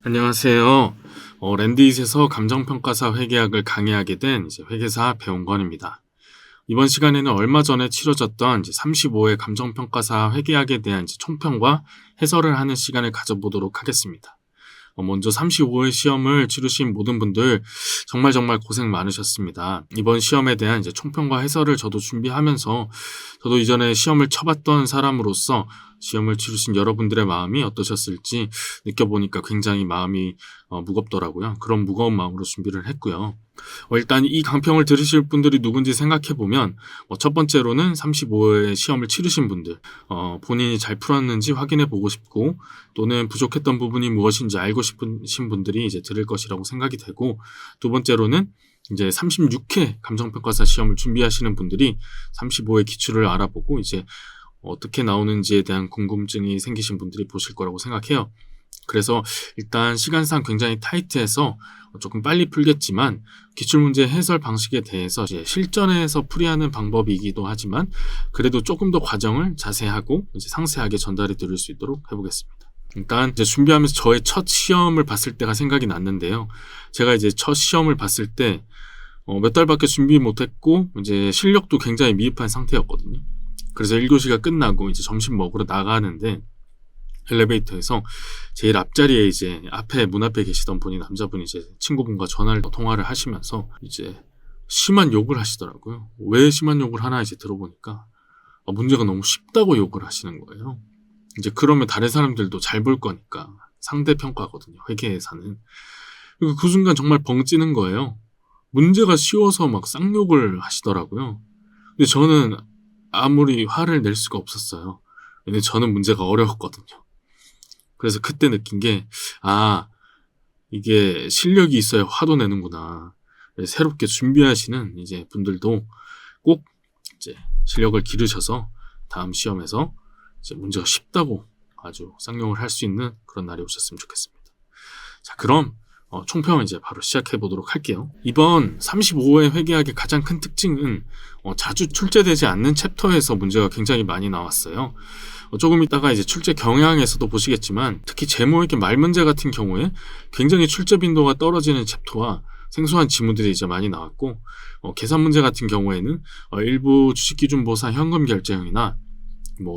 안녕하세요. 랜디잇에서 감정평가사 회계학을 강의하게 된 회계사 배용건입니다. 이번 시간에는 얼마 전에 치러졌던 35회 감정평가사 회계학에 대한 총평과 해설을 하는 시간을 가져보도록 하겠습니다. 먼저 35회 시험을 치르신 모든 분들 정말 고생 많으셨습니다. 이번 시험에 대한 총평과 해설을 저도 준비하면서 저도 이전에 시험을 쳐봤던 사람으로서 시험을 치르신 여러분들의 마음이 어떠셨을지 느껴보니까 굉장히 마음이 무겁더라고요. 그런 무거운 마음으로 준비를 했고요. 일단 이 강평을 들으실 분들이 누군지 생각해보면 첫 번째로는 35회 시험을 치르신 분들, 본인이 잘 풀었는지 확인해보고 싶고 또는 부족했던 부분이 무엇인지 알고 싶으신 분들이 들을 것이라고 생각이 되고, 두 번째로는 36회 감정평가사 시험을 준비하시는 분들이 35회 기출을 알아보고 어떻게 나오는지에 대한 궁금증이 생기신 분들이 보실 거라고 생각해요. 그래서 일단 시간상 굉장히 타이트해서 조금 빨리 풀겠지만 기출문제 해설 방식에 대해서 실전에서 풀이하는 방법이기도 하지만 그래도 조금 더 과정을 자세하고 상세하게 전달해 드릴 수 있도록 해보겠습니다. 일단 준비하면서 저의 첫 시험을 봤을 때가 생각이 났는데요. 제가 첫 시험을 봤을 때 몇 달밖에 준비 못했고 실력도 굉장히 미흡한 상태였거든요. 그래서 1교시가 끝나고 점심 먹으러 나가는데 엘리베이터에서 제일 앞자리에 앞에 문 앞에 계시던 분이 남자분이 친구분과 통화를 하시면서 심한 욕을 하시더라고요. 왜 심한 욕을 하나 들어보니까 문제가 너무 쉽다고 욕을 하시는 거예요. 그러면 다른 사람들도 잘 볼 거니까 상대평가거든요. 회계에서는. 그리고 그 순간 정말 벙 찌는 거예요. 문제가 쉬워서 막 쌍욕을 하시더라고요. 근데 저는 아무리 화를 낼 수가 없었어요. 근데 저는 문제가 어려웠거든요. 그래서 그때 느낀 게, 이게 실력이 있어야 화도 내는구나. 새롭게 준비하시는 분들도 꼭 실력을 기르셔서 다음 시험에서 문제가 쉽다고 아주 쌍욕을 할 수 있는 그런 날이 오셨으면 좋겠습니다. 자, 그럼 총평 바로 시작해 보도록 할게요. 이번 35회 회계학의 가장 큰 특징은 자주 출제되지 않는 챕터에서 문제가 굉장히 많이 나왔어요. 조금 있다가 출제 경향에서도 보시겠지만 특히 재무회계 말문제 같은 경우에 굉장히 출제 빈도가 떨어지는 챕터와 생소한 지문들이 많이 나왔고, 계산 문제 같은 경우에는 일부 주식기준보상 현금 결제형이나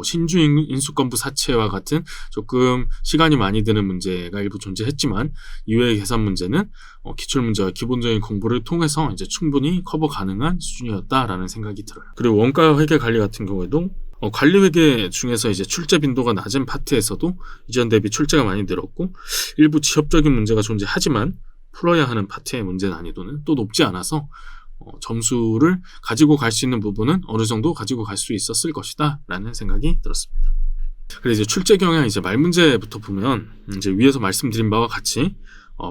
신주 인수권부 사채와 같은 조금 시간이 많이 드는 문제가 일부 존재했지만 이외의 계산 문제는 기출문제와 기본적인 공부를 통해서 충분히 커버 가능한 수준이었다라는 생각이 들어요. 그리고 원가 회계 관리 같은 경우에도 관리 회계 중에서 출제 빈도가 낮은 파트에서도 이전 대비 출제가 많이 늘었고, 일부 지엽적인 문제가 존재하지만 풀어야 하는 파트의 문제 난이도는 또 높지 않아서 점수를 가지고 갈 수 있는 부분은 어느 정도 가지고 갈 수 있었을 것이다 라는 생각이 들었습니다. 그리고 출제 경향 말문제부터 보면 위에서 말씀드린 바와 같이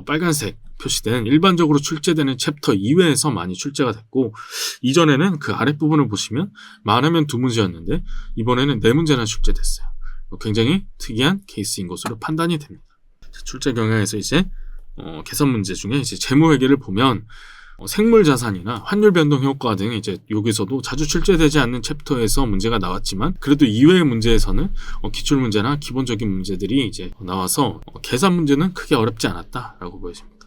빨간색 표시된 일반적으로 출제되는 챕터 이외에서 많이 출제가 됐고, 이전에는 그 아랫부분을 보시면 많으면 2문제였는데 이번에는 4문제나 출제됐어요. 굉장히 특이한 케이스인 것으로 판단이 됩니다. 출제 경향에서 계산 문제 중에 재무회계를 보면 생물자산이나 환율 변동 효과 등 여기서도 자주 출제되지 않는 챕터에서 문제가 나왔지만 그래도 이외의 문제에서는 기출문제나 기본적인 문제들이 나와서 계산 문제는 크게 어렵지 않았다라고 보여집니다.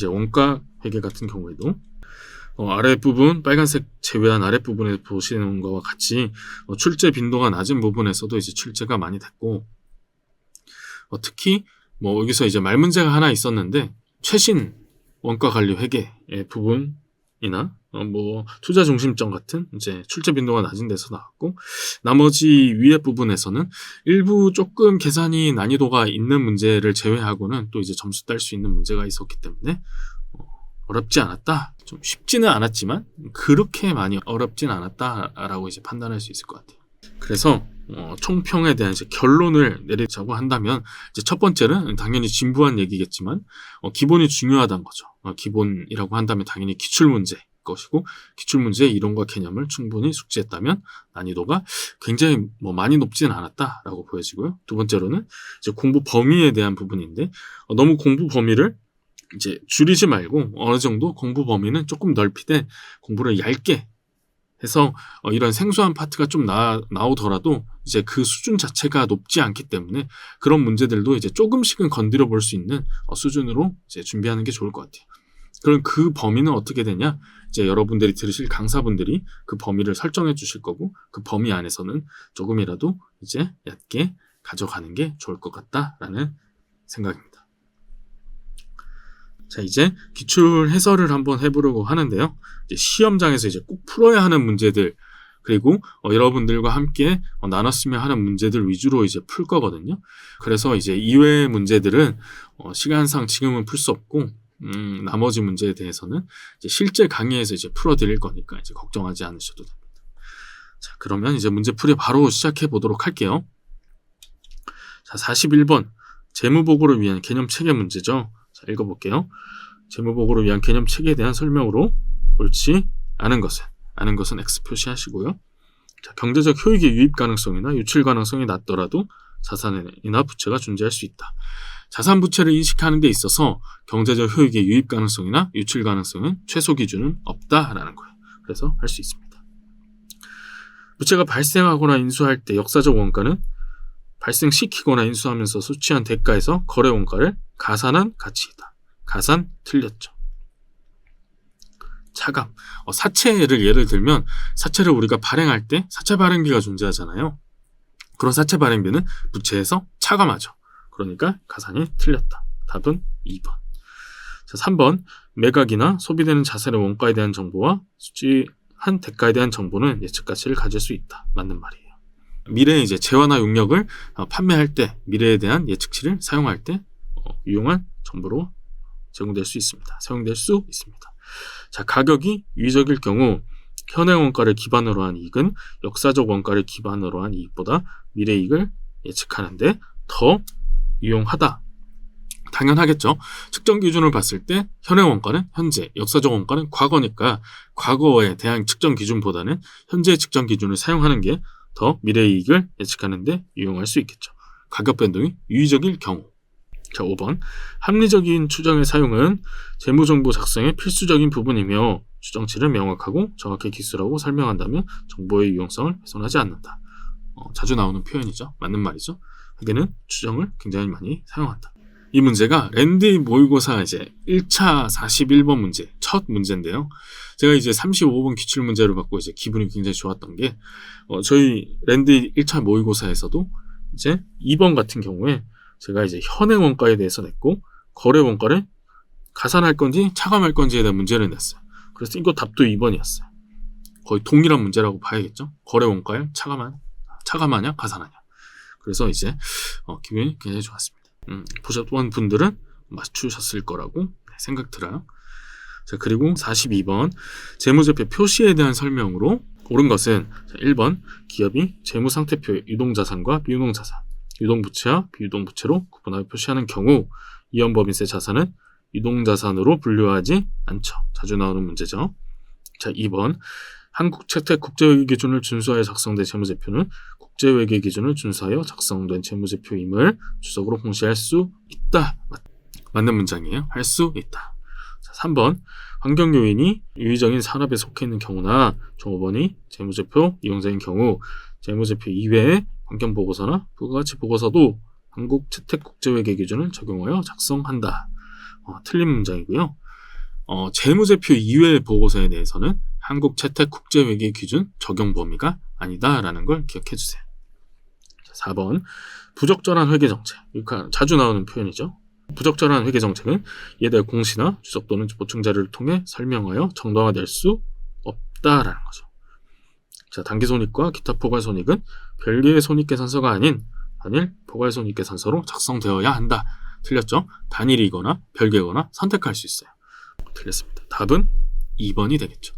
원가 회계 같은 경우에도 아랫부분 빨간색 제외한 아랫부분에 보시는 것과 같이 출제 빈도가 낮은 부분에서도 출제가 많이 됐고, 특히 여기서 말문제가 하나 있었는데 최신 원가 관리 회계의 부분이나 투자 중심점 같은 출제 빈도가 낮은 데서 나왔고, 나머지 위에 부분에서는 일부 조금 계산이 난이도가 있는 문제를 제외하고는 또 점수 딸 수 있는 문제가 있었기 때문에 어렵지 않았다. 좀 쉽지는 않았지만 그렇게 많이 어렵진 않았다라고 판단할 수 있을 것 같아요. 그래서 총평에 대한 결론을 내리자고 한다면 첫 번째는 당연히 진부한 얘기겠지만 기본이 중요하다는 거죠. 기본이라고 한다면 당연히 기출문제일 것이고, 기출문제의 이론과 개념을 충분히 숙지했다면 난이도가 굉장히 많이 높지는 않았다라고 보여지고요. 두 번째로는 공부 범위에 대한 부분인데 너무 공부 범위를 줄이지 말고 어느 정도 공부 범위는 조금 넓히되 공부를 얇게 해서 이런 생소한 파트가 좀 나오더라도 이제 그 수준 자체가 높지 않기 때문에 그런 문제들도 이제 조금씩은 건드려 볼 수 있는 수준으로 이제 준비하는 게 좋을 것 같아요. 그럼 그 범위는 어떻게 되냐? 이제 여러분들이 들으실 강사분들이 그 범위를 설정해 주실 거고, 그 범위 안에서는 조금이라도 이제 얕게 가져가는 게 좋을 것 같다라는 생각입니다. 자, 이제 기출 해설을 한번 해보려고 하는데요. 이제 시험장에서 이제 꼭 풀어야 하는 문제들, 그리고 여러분들과 함께 나눴으면 하는 문제들 위주로 이제 풀 거거든요. 그래서 이제 이외의 문제들은 시간상 지금은 풀 수 없고, 나머지 문제에 대해서는 이제 실제 강의에서 이제 풀어드릴 거니까 이제 걱정하지 않으셔도 됩니다. 자, 그러면 이제 문제풀이 바로 시작해 보도록 할게요. 자, 41번 재무보고를 위한 개념 체계 문제죠. 자, 읽어볼게요. 재무보고를 위한 개념 체계에 대한 설명으로 옳지 않은 것은 X 표시하시고요. 자, 경제적 효익의 유입 가능성이나 유출 가능성이 낮더라도 자산이나 부채가 존재할 수 있다. 자산 부채를 인식하는 데 있어서 경제적 효익의 유입 가능성이나 유출 가능성은 최소 기준은 없다라는 거예요. 그래서 할 수 있습니다. 부채가 발생하거나 인수할 때 역사적 원가는 발생시키거나 인수하면서 수취한 대가에서 거래 원가를 가산한 가치이다. 가산 틀렸죠. 차감. 사채를 예를 들면 사채를 우리가 발행할 때 사채 발행비가 존재하잖아요. 그런 사채 발행비는 부채에서 차감하죠. 그러니까 가산이 틀렸다. 답은 2번. 자, 3번. 매각이나 소비되는 자산의 원가에 대한 정보와 수취한 대가에 대한 정보는 예측 가치를 가질 수 있다. 맞는 말이에요. 미래에 이제 재화나 용역을 판매할 때 미래에 대한 예측치를 사용할 때 유용한 정보로 제공될 수 있습니다. 사용될 수 있습니다. 자, 가격이 유의적일 경우 현행 원가를 기반으로 한 이익은 역사적 원가를 기반으로 한 이익보다 미래 이익을 예측하는데 더 유용하다. 당연하겠죠. 측정 기준을 봤을 때 현행 원가는 현재, 역사적 원가는 과거니까 과거에 대한 측정 기준보다는 현재의 측정 기준을 사용하는 게 더 미래 이익을 예측하는 데 유용할 수 있겠죠. 가격 변동이 유의적일 경우. 자, 5번. 합리적인 추정의 사용은 재무정보 작성의 필수적인 부분이며 추정치를 명확하고 정확히 기술하고 설명한다면 정보의 유용성을 훼손하지 않는다. 자주 나오는 표현이죠. 맞는 말이죠. 회계는 추정을 굉장히 많이 사용한다. 이 문제가 랜드 모의고사 이제 1차 41번 문제, 첫 문제인데요. 제가 이제 35번 기출 문제를 받고 이제 기분이 굉장히 좋았던 게, 저희 랜드 1차 모의고사에서도 이제 2번 같은 경우에 제가 이제 현행 원가에 대해서 냈고, 거래 원가를 가산할 건지 차감할 건지에 대한 문제를 냈어요. 그래서 이거 답도 2번이었어요. 거의 동일한 문제라고 봐야겠죠. 거래 원가를 차감하냐, 가산하냐. 그래서 이제 기분이 굉장히 좋았습니다. 보셨던 분들은 맞추셨을 거라고 생각 들어요. 자, 그리고 42번 재무제표 표시에 대한 설명으로 옳은 것은 1번 기업이 재무상태표에 유동자산과 비유동자산, 유동부채와 비유동부채로 구분하여 표시하는 경우 이연법인세 자산은 유동자산으로 분류하지 않죠. 자주 나오는 문제죠. 자, 2번 한국채택 국제회계 기준을 준수하여 작성된 재무제표는 국제회계 기준을 준수하여 작성된 재무제표임을 주석으로 공시할 수 있다. 맞는 문장이에요. 할 수 있다. 자, 3번 환경요인이 유의적인 산업에 속해 있는 경우나 종업원이 재무제표 이용자인 경우 재무제표 이외의 환경보고서나 부가가치 보고서도 한국채택국제회계 기준을 적용하여 작성한다. 틀린 문장이고요. 재무제표 이외의 보고서에 대해서는 한국채택국제회계 기준 적용 범위가 아니다라는 걸 기억해 주세요. 4번 부적절한 회계정책. 자주 나오는 표현이죠. 부적절한 회계정책은 이에 대해 공시나 주석 또는 보충 자료를 통해 설명하여 정당화될 수 없다라는 거죠. 자, 단기손익과 기타 포괄손익은 별개의 손익계산서가 아닌 단일 포괄손익계산서로 작성되어야 한다. 틀렸죠? 단일이거나 별개거나 선택할 수 있어요. 틀렸습니다. 답은 2번이 되겠죠.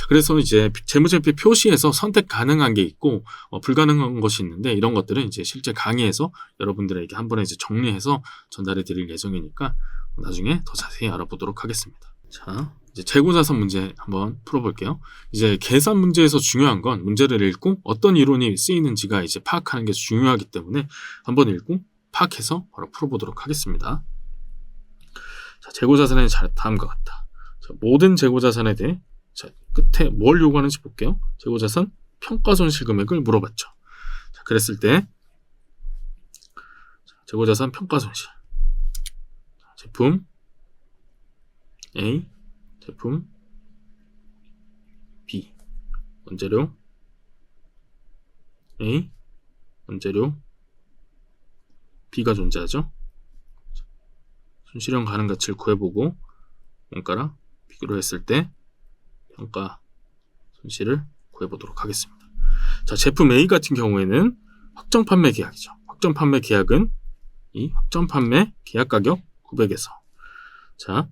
그래서 이제 재무제표 표시에서 선택 가능한 게 있고 불가능한 것이 있는데 이런 것들은 이제 실제 강의에서 여러분들에게 한 번에 이제 정리해서 전달해 드릴 예정이니까 나중에 더 자세히 알아보도록 하겠습니다. 자, 이제 재고자산 문제 한번 풀어볼게요. 이제 계산 문제에서 중요한 건 문제를 읽고 어떤 이론이 쓰이는지가 이제 파악하는 게 중요하기 때문에 한번 읽고 파악해서 바로 풀어보도록 하겠습니다. 자, 재고자산의 다음과 같다. 자, 모든 재고자산에 대해 자, 끝에 뭘 요구하는지 볼게요. 재고자산 평가손실 금액을 물어봤죠. 자, 그랬을 때 재고자산 평가손실 제품 A, 제품 B, 원재료 A, 원재료 B가 존재하죠. 손실형 가능가치를 구해보고 원가랑 비교를 했을 때 평가 손실을 구해보도록 하겠습니다. 자, 제품 A 같은 경우에는 확정 판매 계약이죠. 확정 판매 계약은 이 확정 판매 계약 가격 900에서 자,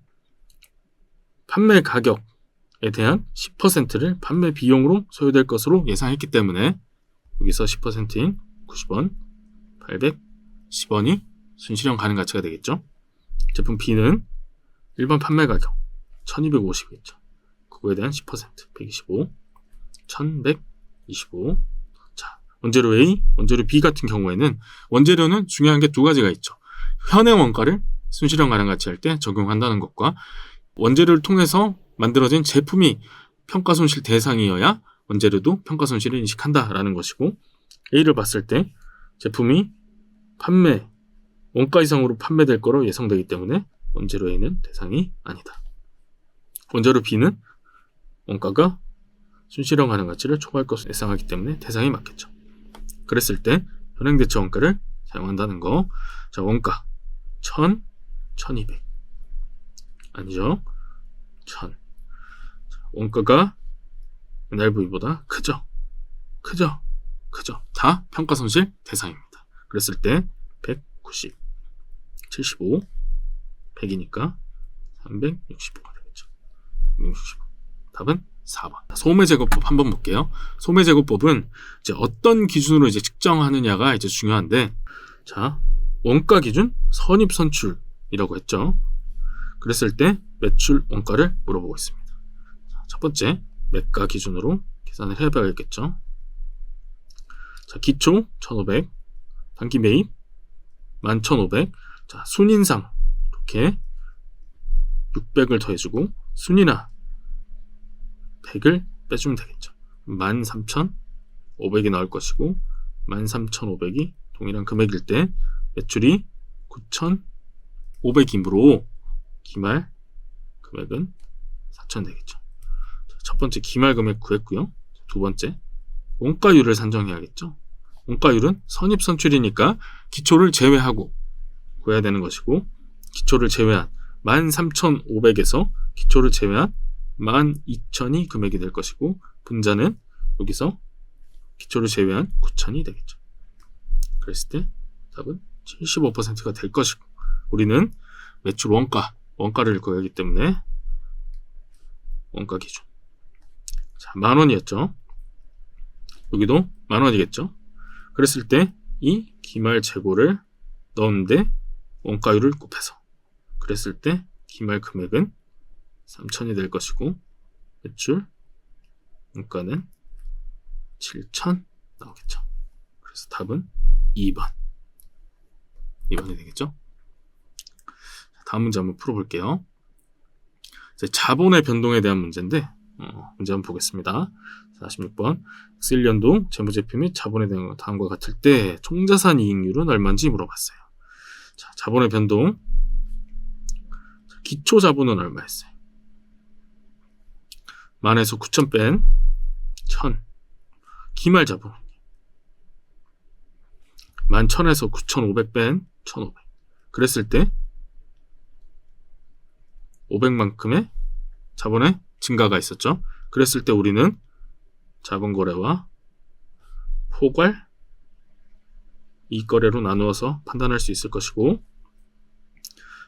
판매 가격에 대한 10%를 판매 비용으로 소요될 것으로 예상했기 때문에 여기서 10%인 90원, 810원이 손실형 가능가치가 되겠죠. 제품 B는 일반 판매 가격 1250이겠죠. 그거에 대한 10%, 125, 1125. 자, 원재료 A, 원재료 B 같은 경우에는 원재료는 중요한 게 두 가지가 있죠. 현행 원가를 손실형 가능가치 할 때 적용한다는 것과 원재료를 통해서 만들어진 제품이 평가손실 대상이어야 원재료도 평가손실을 인식한다라는 것이고, A를 봤을 때 제품이 판매 원가 이상으로 판매될 거로 예상되기 때문에 원재료 A는 대상이 아니다. 원재료 B는 원가가 손실형 가능가치를 초과할 것으로 예상하기 때문에 대상이 맞겠죠. 그랬을 때 현행대처 원가를 사용한다는 거. 자, 원가 1000, 1200 아니죠. 1000. 자, 원가가 NRV보다 크죠. 다 평가손실 대상입니다. 그랬을 때 190, 75, 100이니까 365가 되겠죠. 365. 답은 4번. 소매제거법 한번 볼게요. 소매제거법은 이제 어떤 기준으로 이제 측정하느냐가 이제 중요한데, 자, 원가 기준 선입선출이라고 했죠. 그랬을 때 매출 원가를 물어보고 있습니다. 자, 첫 번째 매가 기준으로 계산을 해봐야겠죠. 자, 기초 1500, 단기 매입 11,500. 자, 순인상 이렇게 600을 더해주고 순이나 100을 빼주면 되겠죠. 13,500이 나올 것이고 13,500이 동일한 금액일 때 매출이 9,500이므로 기말 금액은 4,000 되겠죠. 자, 첫 번째 기말 금액 구했고요. 두 번째 원가율을 산정해야겠죠. 원가율은 선입선출이니까 기초를 제외하고 구해야 되는 것이고, 기초를 제외한 13,500에서 기초를 제외한 12,000이 금액이 될 것이고, 분자는 여기서 기초를 제외한 9,000이 되겠죠. 그랬을 때 답은 75%가 될 것이고, 우리는 매출 원가를 구해야 하기 때문에 원가 기준. 자, 10,000원이었죠. 여기도 10,000원이겠죠. 그랬을 때 이 기말 재고를 넣었는데 원가율을 곱해서 그랬을 때 기말 금액은 3,000이 될 것이고, 매출 원가는 7,000 나오겠죠. 그래서 답은 2번이 되겠죠. 다음 문제 한번 풀어볼게요. 이제 자본의 변동에 대한 문제인데 문제 한번 보겠습니다. 46번 엑셀 연동 재무제표 및 자본에 대한 다음과 같을 때 총자산 이익률은 얼마인지 물어봤어요. 자, 자본의 변동. 기초 자본은 얼마였어요? 10,000에서 9,000 뺀 1,000. 기말 자본 11,000에서 9,500 뺀 1,500. 그랬을 때 500만큼의 자본의 증가가 있었죠. 그랬을 때 우리는 자본거래와 포괄 이익거래로 나누어서 판단할 수 있을 것이고,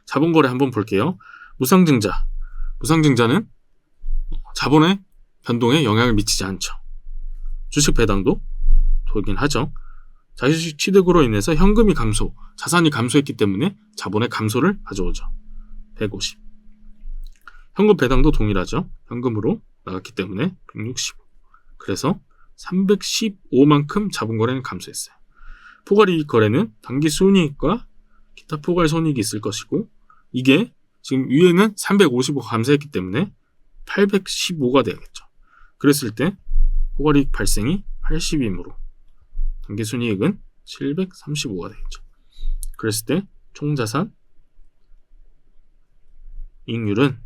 자본거래 한번 볼게요. 무상증자는 자본의 변동에 영향을 미치지 않죠. 주식 배당도 돌긴 하죠. 자유주식 취득으로 인해서 현금이 감소, 자산이 감소했기 때문에 자본의 감소를 가져오죠. 150. 현금 배당도 동일하죠. 현금으로 나갔기 때문에 165. 그래서 315만큼 자본거래는 감소했어요. 포괄이익 거래는 단기 순이익과 기타 포괄 손익이 있을 것이고, 이게 지금 위에는 355 감소했기 때문에 815가 돼야겠죠. 그랬을 때 포괄이익 발생이 80이므로 단기순이익은 735가 되겠죠. 그랬을 때 총자산 이익률은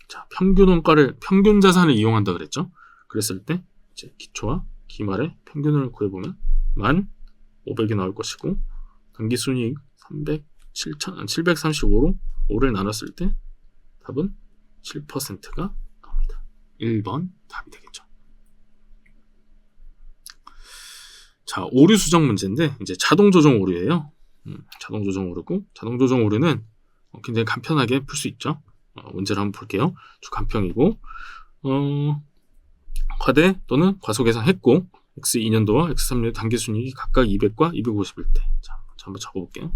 자, 평균 자산을 이용한다 그랬죠. 그랬을 때 이제 기초와 기말의 평균을 구해보면 1,500이 나올 것이고 단기순이익 735로 5를 나눴을 때 답은 7%가 나옵니다. 1번 답이 되겠죠. 자, 오류 수정 문제인데 이제 자동 조정 오류예요. 자동 조정 오류고 자동 조정 오류는 굉장히 간편하게 풀 수 있죠. 문제를 한번 볼게요. 주간평이고 과대 또는 과소계상했고 X2년도와 X3년도 단기순이익이 각각 200과 250일 때 자, 한번 적어볼게요.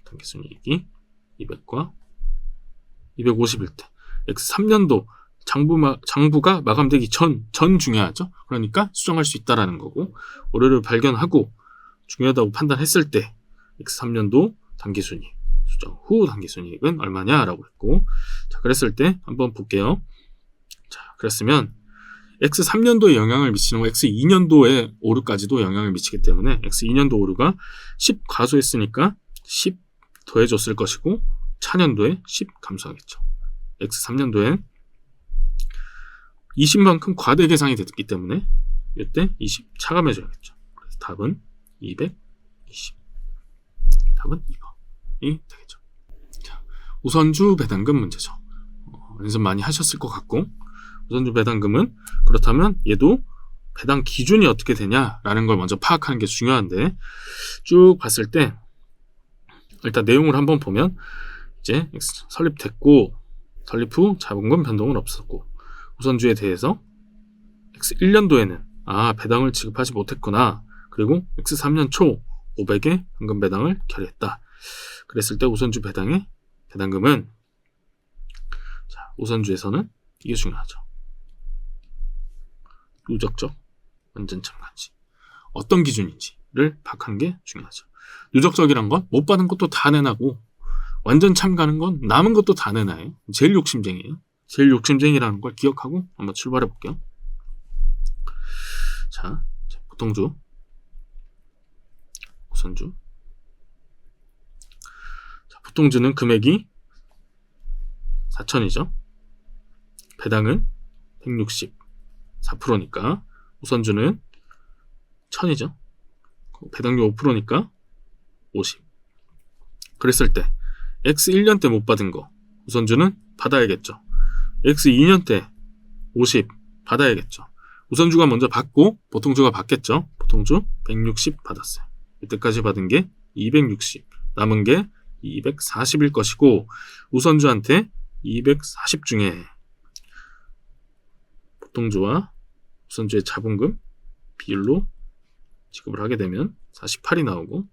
단기순이익이 200과 250일 때 X3년도 장부가 마감되기 전 중요하죠. 그러니까 수정할 수 있다라는 거고 오류를 발견하고 중요하다고 판단했을 때 X3년도 단기순이익 수정 후 단기순이익은 얼마냐라고 했고 자 그랬을 때 한번 볼게요. 자 그랬으면 X3년도에 영향을 미치는 거 X2년도의 오류까지도 영향을 미치기 때문에 X2년도 오류가 10 과소했으니까 10 더해줬을 것이고 차년도에 10 감소하겠죠. X3년도에 20만큼 과대 계상이 됐기 때문에 이때 20 차감해줘야겠죠. 그래서 답은 220. 답은 2번이 되겠죠. 자, 우선주 배당금 문제죠. 연습 많이 하셨을 것 같고 우선주 배당금은 그렇다면 얘도 배당 기준이 어떻게 되냐라는 걸 먼저 파악하는 게 중요한데 쭉 봤을 때 일단 내용을 한번 보면 이제 설립됐고 설립 후 자본금 변동은 없었고 우선주에 대해서 X1년도에는 배당을 지급하지 못했구나. 그리고 X3년 초 500의 현금 배당을 결의했다. 그랬을 때 우선주 배당의 배당금은 자, 우선주에서는 이게 중요하죠. 누적적 완전 참가인지 어떤 기준인지를 파악하는 게 중요하죠. 누적적이란 건 못 받은 것도 다 내놔고 완전 참가는 건 남은 것도 다 내놔요. 제일 욕심쟁이에요. 제일 욕심쟁이라는 걸 기억하고 한번 출발해 볼게요. 자, 보통주, 우선주. 자, 보통주는 금액이 4,000이죠. 배당은 164%니까 우선주는 1,000이죠. 배당료 5%니까 50. 그랬을 때 X1년 때 못 받은 거 우선주는 받아야겠죠. X2년 때 50 받아야겠죠. 우선주가 먼저 받고 보통주가 받겠죠. 보통주 160 받았어요. 이때까지 받은 게 260 남은 게 240일 것이고 우선주한테 240 중에 보통주와 우선주의 자본금 비율로 지급을 하게 되면 48이 나오고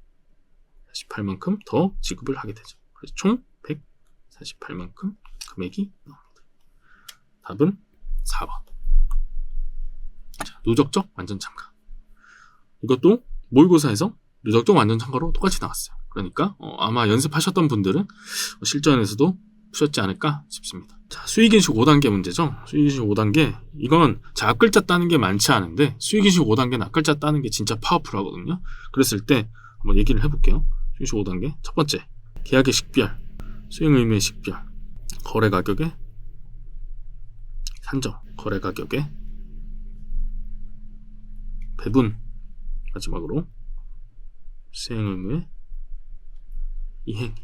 48만큼 더 지급을 하게 되죠. 그래서 총 148만큼 금액이 나옵니다. 답은 4번. 자, 누적적 완전 참가. 이것도 모의고사에서 누적적 완전 참가로 똑같이 나왔어요. 그러니까 아마 연습하셨던 분들은 실전에서도 푸셨지 않을까 싶습니다. 자, 수익인식 5단계 문제죠. 수익인식 5단계. 이건 앞글자 따는 게 많지 않은데 수익인식 5단계는 앞글자 따는 게 진짜 파워풀하거든요. 그랬을 때 한번 얘기를 해볼게요. 수익인식 5단계. 첫 번째, 계약의 식별, 수행 의무의 식별, 거래 가격의 산정, 거래 가격의 배분, 마지막으로 수행 의무의 이행.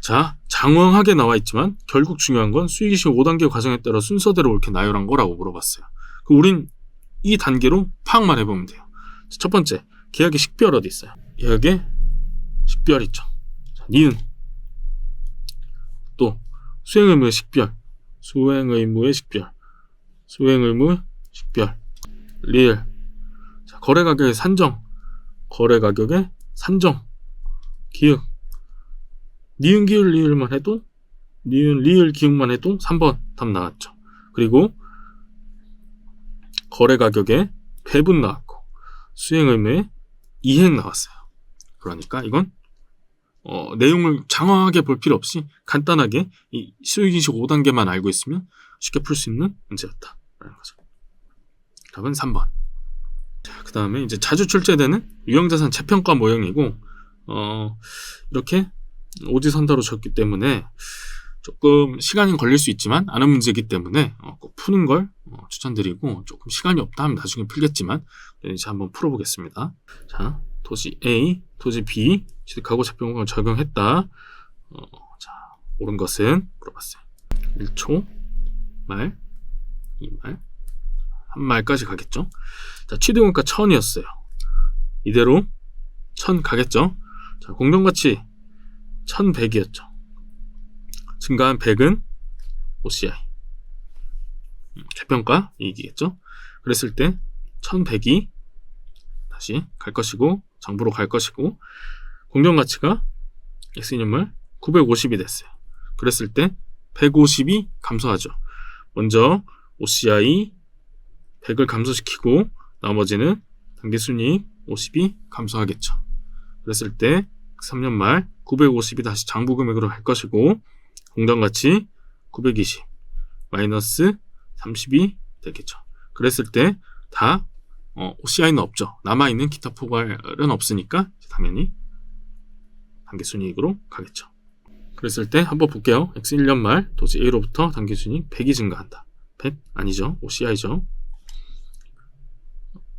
자, 장황하게 나와 있지만 결국 중요한 건 수익이식 5단계 과정에 따라 순서대로 이렇게 나열한 거라고 물어봤어요. 우린 이 단계로 파악만 해보면 돼요. 첫 번째, 계약의 식별 어디 있어요? 계약의 식별 있죠. 자, 니은. 또 수행 의무의 식별, 수행 의무의 식별, 수행 의무 식별, 리을. 자, 거래 가격의 산정, 거래 가격의 산정, 기획. 니은 기울 리을만 해도 니은 리을 기울만 해도 3번 답 나왔죠. 그리고 거래 가격의 배분 나왔고 수행 의무의 이행 나왔어요. 그러니까 이건 내용을 장황하게 볼 필요 없이 간단하게 이 수익인식 5단계만 알고 있으면 쉽게 풀 수 있는 문제였다 라는 거죠. 답은 3번. 그 다음에 이제 자주 출제되는 유형자산 재평가 모형이고, 이렇게 오지선다로 줬기 때문에 조금 시간이 걸릴 수 있지만 아는 문제이기 때문에 꼭 푸는 걸 추천드리고, 조금 시간이 없다 하면 나중에 풀겠지만 이제 한번 풀어보겠습니다. 자, 토지 A, 토지 B 취득하고 재평가를 적용했다. 자, 옳은 것은 물어봤어요. 1초 말, 2말, 3말까지 가겠죠. 자, 취득원가 1000이었어요. 이대로 1000 가겠죠. 자, 공정가치 1100이었죠. 증가한 100은 OCI, 재평가 이익이겠죠. 그랬을 때 1100이 다시 갈 것이고 장부로 갈 것이고, 공정가치가 X인연말 950이 됐어요. 그랬을 때 150이 감소하죠. 먼저 OCI 100을 감소시키고 나머지는 당기순이익 50이 감소하겠죠. 그랬을 때 3년 말 950이 다시 장부금액으로 갈 것이고, 공정가치 920 마이너스 30이 되겠죠. 그랬을 때 다 OCI는 없죠. 남아있는 기타 포괄은 없으니까 당연히 당기순이익으로 가겠죠. 그랬을 때 한번 볼게요. X 1년 말 토지 A로부터 당기순이익 100이 증가한다. 100 아니죠. OCI죠.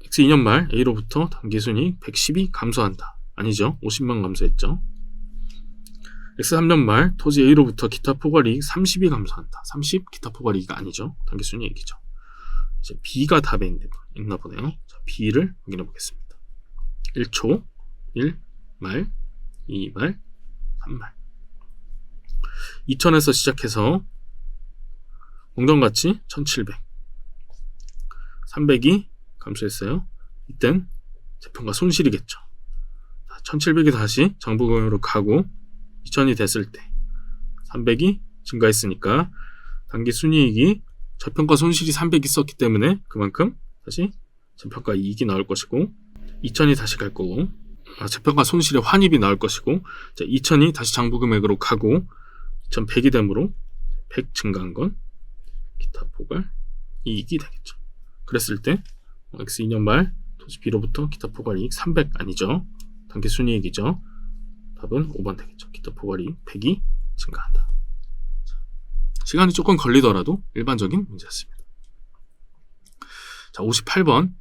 X 2년 말 A로부터 당기순이익 110이 감소한다. 아니죠. 50만 감소했죠. X 3년 말 토지 A로부터 기타 포괄이익 30이 감소한다. 30 기타 포괄이익이 아니죠. 당기순이익이죠. 이제 B가 답에 있나 보네요. 자, B를 확인해 보겠습니다. 1초, 1말, 2말, 3말. 2000에서 시작해서 공정가치 1700, 300이 감소했어요. 이땐 재평가 손실이겠죠. 1700이 다시 장부금으로 가고 2000이 됐을 때 300이 증가했으니까 당기순이익이 재평가 손실이 300이 있었기 때문에 그만큼 다시 재평가 이익이 나올 것이고, 2000이 다시 갈 거고, 재평가 손실의 환입이 나올 것이고, 2000이 다시 장부금액으로 가고 2100이 되므로 100 증가한 건 기타 포괄 이익이 되겠죠. 그랬을 때 X 2년 말 토지 B로부터 기타 포괄 이익 300 아니죠. 당기순이익이죠. 답은 5번 되겠죠. 기타 포괄 이익 100이 증가한다. 시간이 조금 걸리더라도 일반적인 문제였습니다. 자, 58번.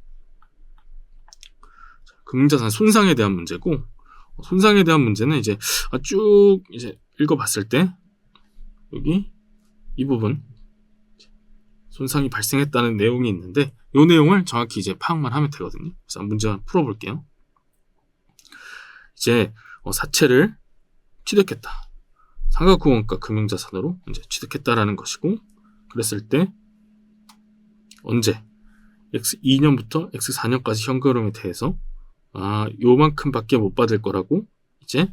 금융자산 손상에 대한 문제고, 손상에 대한 문제는 이제 쭉 이제 읽어봤을 때 여기 이 부분 손상이 발생했다는 내용이 있는데, 이 내용을 정확히 이제 파악만 하면 되거든요. 그래서 문제 한번 풀어볼게요. 이제 사채를 취득했다. 상각후원가 금융자산으로 이제 취득했다라는 것이고, 그랬을 때 언제 X 2년부터 X 4년까지 현금흐름에 대해서 요만큼밖에 못 받을 거라고 이제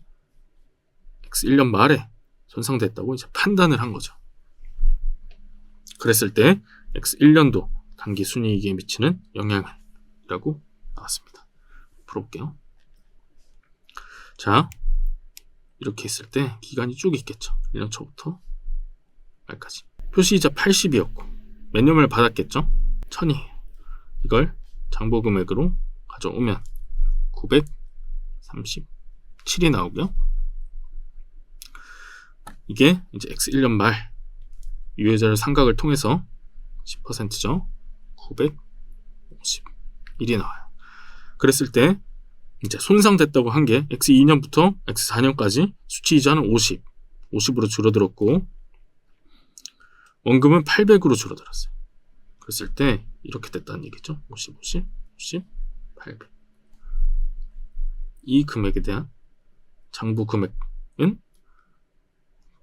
X 1년 말에 손상됐다고 이제 판단을 한 거죠. 그랬을 때 X 1년도 단기 순이익에 미치는 영향이라고 나왔습니다. 풀어볼게요. 자, 이렇게 했을 때 기간이 쭉 있겠죠. 1년 초부터 말까지. 표시이자 80이었고 매뉴얼 받았겠죠. 1000이에요. 이걸 장부금액으로 가져오면 937이 나오고요. 이게 이제 X 1년 말 유효자료 상각을 통해서 10%죠. 951이 나와요. 그랬을 때 이제 손상됐다고 한 게 X 2년부터 X 4년까지 수치 이자는 50으로 줄어들었고, 원금은 800으로 줄어들었어요. 그랬을 때 이렇게 됐다는 얘기죠. 50, 800. 이 금액에 대한 장부 금액은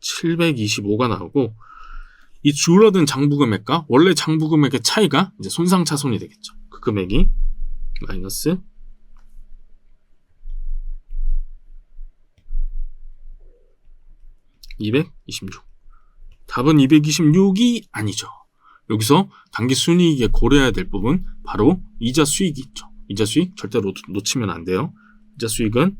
725가 나오고, 이 줄어든 장부 금액과 원래 장부 금액의 차이가 이제 손상 차손이 되겠죠. 그 금액이 마이너스 226. 답은 226이 아니죠. 여기서 단기 순이익에 고려해야 될 부분 바로 이자 수익이 있죠. 이자 수익 절대로 놓치면 안 돼요. 이자 수익은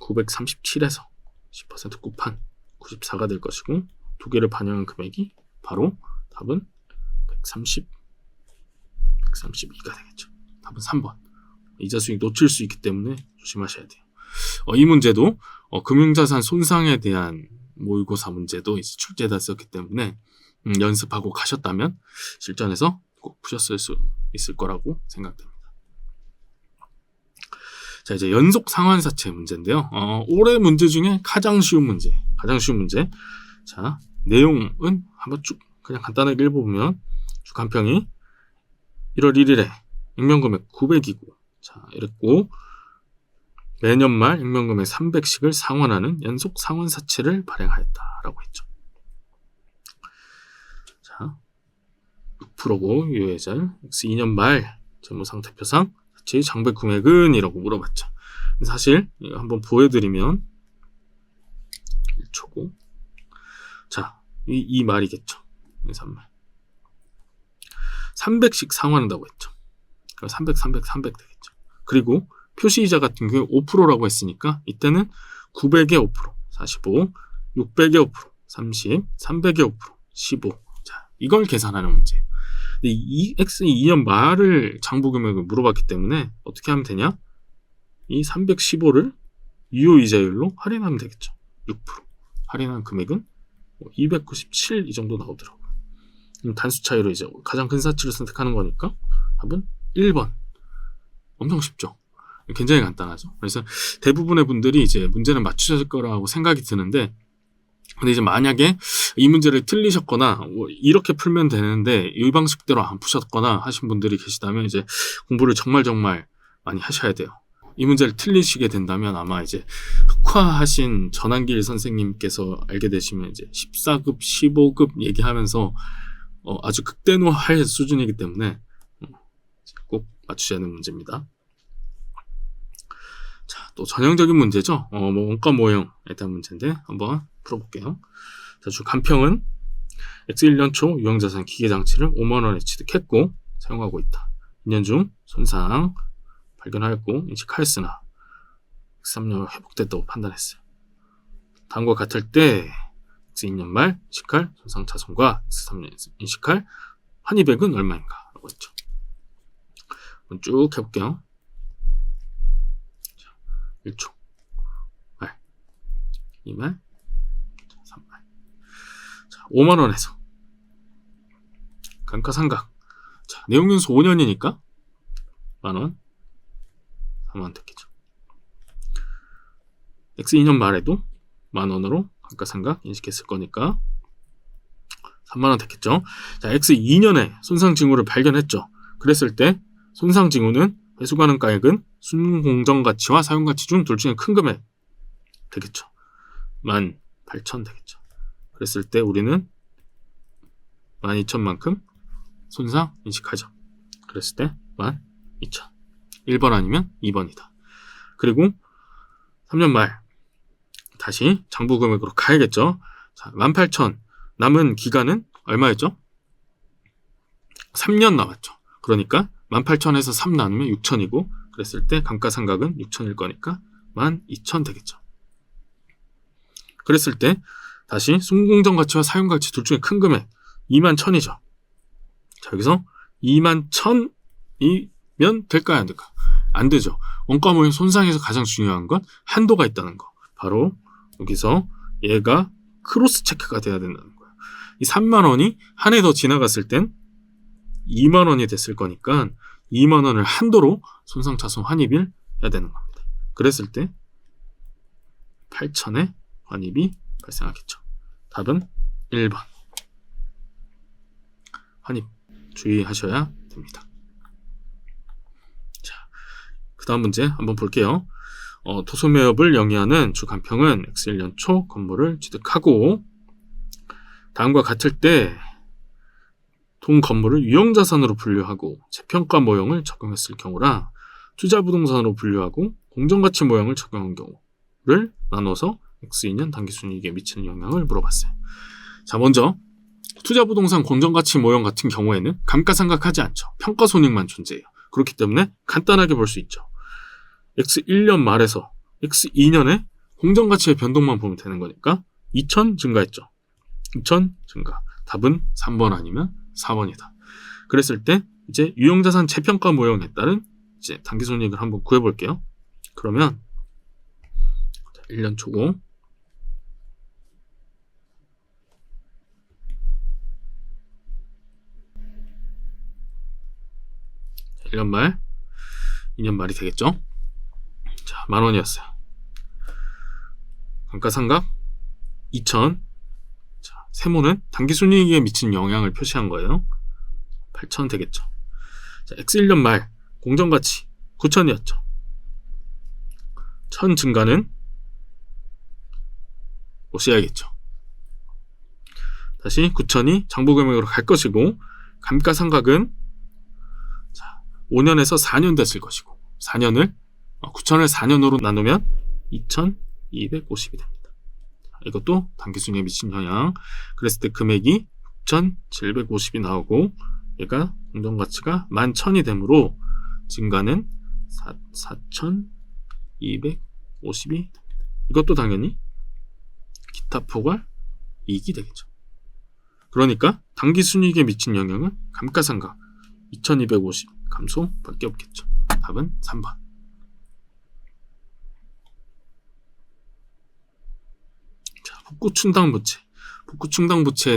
937에서 10% 곱한 94가 될 것이고 두 개를 반영한 금액이 바로 답은 132가 되겠죠. 답은 3번. 이자 수익 놓칠 수 있기 때문에 조심하셔야 돼요. 이 문제도 금융자산 손상에 대한 모의고사 문제도 이제 출제돼 있었기 때문에 연습하고 가셨다면 실전에서 꼭 푸셨을 수 있을 거라고 생각됩니다. 자, 이제 연속 상환사채 문제인데요. 올해 문제 중에 가장 쉬운 문제. 자, 내용은 한번 쭉 그냥 간단하게 읽어보면 주간평이 1월 1일에 익명금액 900이고 자, 이랬고 매년 말 익명금액 300씩을 상환하는 연속 상환사채를 발행하였다라고 했죠. 자, 6%고 유효예절 X2년 말 재무상태표상 사채의 장배 금액은? 이라고 물어봤죠. 사실 이거 한번 보여드리면 1초고 자, 이 말이겠죠. 300씩 상환한다고 했죠. 300 되겠죠. 그리고 표시이자 같은 경우에 5%라고 했으니까 이때는 900의 5%, 45, 600의 5%, 30, 300의 5%, 15. 자, 이걸 계산하는 문제예요. 이 X2년 말을 장부금액을 물어봤기 때문에 어떻게 하면 되냐? 이 315를 유효이자율로 할인하면 되겠죠. 6%. 할인한 금액은 297 이 정도 나오더라고요. 단수 차이로 이제 가장 큰 사치를 선택하는 거니까 답은 1번. 엄청 쉽죠. 굉장히 간단하죠. 그래서 대부분의 분들이 이제 문제는 맞추실 거라고 생각이 드는데, 근데 이제 만약에 이 문제를 틀리셨거나 이렇게 풀면 되는데 이 방식대로 안 푸셨거나 하신 분들이 계시다면 이제 공부를 정말 많이 하셔야 돼요. 이 문제를 틀리시게 된다면 아마 이제 흑화하신 전한길 선생님께서 알게 되시면 이제 14급, 15급 얘기하면서 아주 극대노할 수준이기 때문에 꼭 맞추셔야 하는 문제입니다. 자, 또 전형적인 문제죠. 원가 모형에 대한 문제인데 한번 풀어볼게요. 자, 주 간평은 X1년 초 유형자산 기계장치를 5만원에 취득했고 사용하고 있다. 2년 중 손상 발견하였고 인식하였으나 X3년 회복됐다고 판단했어요. 다음과 같을 때 X2년 말 인식할 손상차손과 X3년 인식할 환입액은 얼마인가? 라고 했죠. 한번 쭉 해볼게요. 1초, 말, 2말, 3말. 자, 5만원에서 감가상각. 자, 내용연수 5년이니까 만원, 3만원 됐겠죠. X2년 말에도 만원으로 감가상각 인식했을 거니까 3만원 됐겠죠. 자, X2년에 손상징후를 발견했죠. 그랬을 때 손상징후는 회수가능가액은 순공정가치와 사용가치 중 둘 중에 큰 금액 되겠죠. 18,000 되겠죠. 그랬을 때 우리는 12,000만큼 손상 인식하죠. 그랬을 때 12,000. 1번 아니면 2번이다. 그리고 3년 말 다시 장부금액으로 가야겠죠. 자, 18,000 남은 기간은 얼마였죠? 3년 남았죠. 그러니까 18,000에서 3 나누면 6,000이고 그랬을 때 감가상각은 6,000일 거니까 12,000 되겠죠. 그랬을 때 다시 순공정가치와 사용가치 둘 중에 큰 금액 21,000이죠. 자, 여기서 21,000이면 될까요? 안 될까요? 안 되죠. 원가 모형 손상에서 가장 중요한 건 한도가 있다는 거. 바로 여기서 얘가 크로스 체크가 돼야 된다는 거예요. 이 3만원이 한 해 더 지나갔을 땐 2만원이 됐을 거니까 2만원을 한도로 손상차손 환입을 해야 되는 겁니다. 그랬을 때 8,000의 환입이 발생하겠죠. 답은 1번. 환입 주의하셔야 됩니다. 자, 그 다음 문제 한번 볼게요. 토소매업을 영위하는 주간평은 X1년 초 건물을 취득하고 다음과 같을 때 동 건물을 유형자산으로 분류하고 재평가 모형을 적용했을 경우라 투자부동산으로 분류하고 공정가치 모형을 적용한 경우를 나눠서 X2년 당기순이익에 미치는 영향을 물어봤어요. 자, 먼저 투자부동산 공정가치 모형 같은 경우에는 감가상각하지 않죠. 평가손익만 존재해요. 그렇기 때문에 간단하게 볼 수 있죠. X1년 말에서 X2년에 공정가치의 변동만 보면 되는 거니까 2,000 증가했죠. 2,000 증가. 답은 3번 아니면 4번이다. 그랬을 때 이제 유형자산 재평가 모형에 따른 이제 당기순이익을 한번 구해볼게요. 그러면 1년 초고 1년 말 2년 말이 되겠죠. 자, 10,000원이었어요. 감가상각 2,000. 자, 세모는 당기순이익에 미친 영향을 표시한 거예요. 8,000 되겠죠. 자, X1년 말 공정가치 9,000이었죠. 1,000 증가는 오셔야겠죠. 다시 9,000이 장부금액으로 갈 것이고, 감가상각은 5년에서 4년 됐을 것이고, 4년을 9,000을 4년으로 나누면 2,250이 됩니다. 이것도 당기순이익에 미친 영향. 그랬을 때 금액이 6,750이 나오고, 얘가 공정가치가 11,000이 되므로 증가는 4,250이 됩니다. 이것도 당연히 기타 포괄 이익이 되겠죠. 그러니까 당기순이익에 미친 영향은 감가상각 2,250 감소밖에 없겠죠. 답은 3번. 자, 복구충당부채. 복구충당부채에 대한